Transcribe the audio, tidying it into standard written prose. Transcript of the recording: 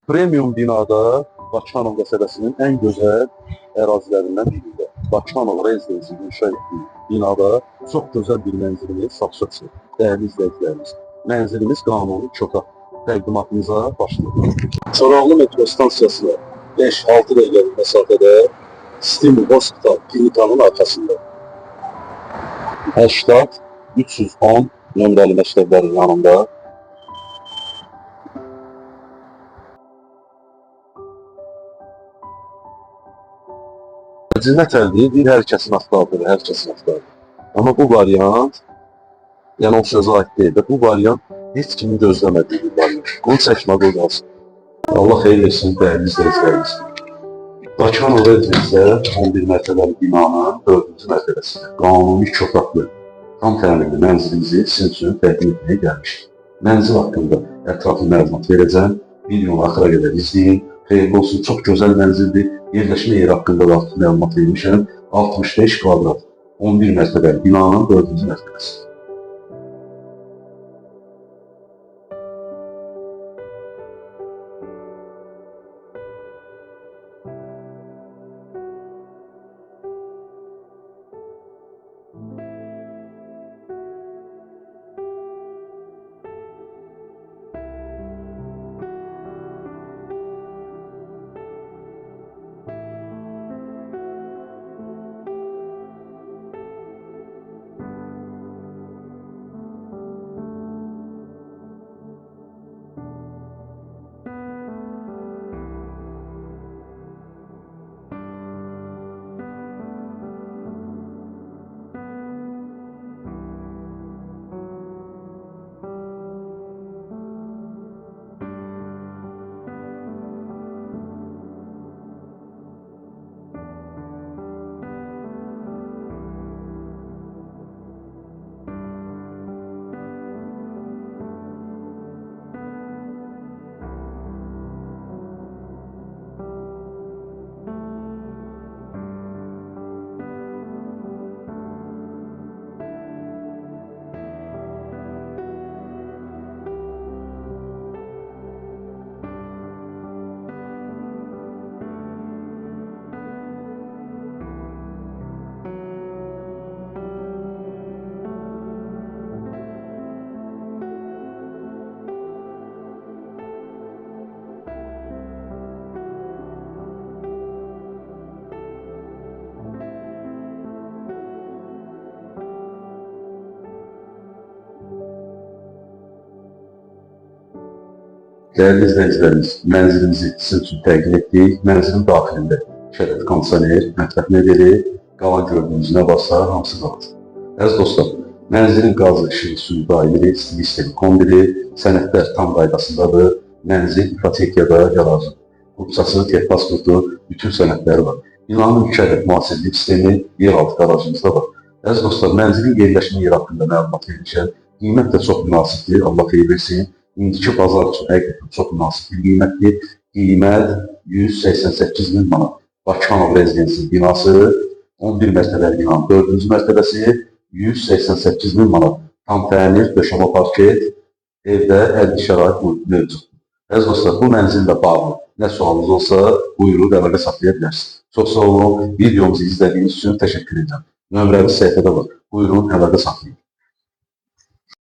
Premium binada Bakıxanov qəsəbəsinin ən gözəl ərazilərindən birində. Bakıxanov rezidensi inşa etdiyi binada çox gözəl bir mənzilimiz satışa çıxır. Dəyərli izləyicilərimiz, mənzilimiz qanuni 2 otaq. Təqdimatımıza başlayırıq. Çoraqlı metro stansiyasına 5-6 dəqiqəlik məsafədə Stimul Hospital klinikanın arxasında 80-310 nömrəli məktəblərin yanında Cənnət əldir, bir hər kəsin axtardır, hər kəsin axtardır. Amma bu variant, yəni o sözə aid deyil. Bu variant heç kimin gözləmədiyi bir variant. Bunu çəkmə, qoy qalsın. Allah xeyir etsin, dəyərli izləyicilərimiz. Bakıxanov rezidensidə 11 mərtəbəli binanın 4-cü mərtəbəsində qanuni 2 otaqlı, tam təmirli mənzilimizi sizin üçün təqdim etməyə gəlmişik. Mənzil haqqında ətraflı məlumat verəcəm. Videonu axıra qədər izləyin. Xeyirli olsun, çox gözəl mənzildir. Yerləşmə yeri haqqında da məlumat vermişəm. 65 kvadrat, 11 mərtəbəli binanın 4-cü mərtəbəsi. Dəyərli izləyicilərimiz, mənzilimizi sizin üçün təqdim etdik. Mənzilin daxilində şərəf kondisioner, mətbəx mebeli, qalan gördüyünüz nə varsa hamısı qalır. Əziz dostlar, mənzilin qazı, işığı, suyu daimidir, stil sistemi kombili, sənədlər tam qaydasındadır, mənzil ipotekiyada yararlıdır. Ruhsatı, texpasportu, bütün sənədləri var. Binanın 2 ədəd müasirlik sistemi yeraltı qarajımızda var. Əziz dostlar, mənzilin yerləşmə yeri haqqında məlumat vermişəm. Qiymət də çox münasibdir, Allah xeyir versin. İndiki bazar üçün həqiqətən çox münasib bir qiymətdir. Qiymət 188.000 manat. Bakıxanov rezidensi binası, 11 mərtəbəli binanın 4-cü mərtəbəsi 188.000 manat. Tam təmir, döşəmə parket, evdə hər bir şərait mövcuddur. Əziz dostlar, bu mənzillə bağlı nə sualınız olsa, buyurun əlaqə saxlaya bilərsiniz. Çox sağ olun, videomuzu izlədiyiniz üçün təşəkkür edirəm. Nömrəmiz səhifədə var. Buyurun əlaqə saxlayın.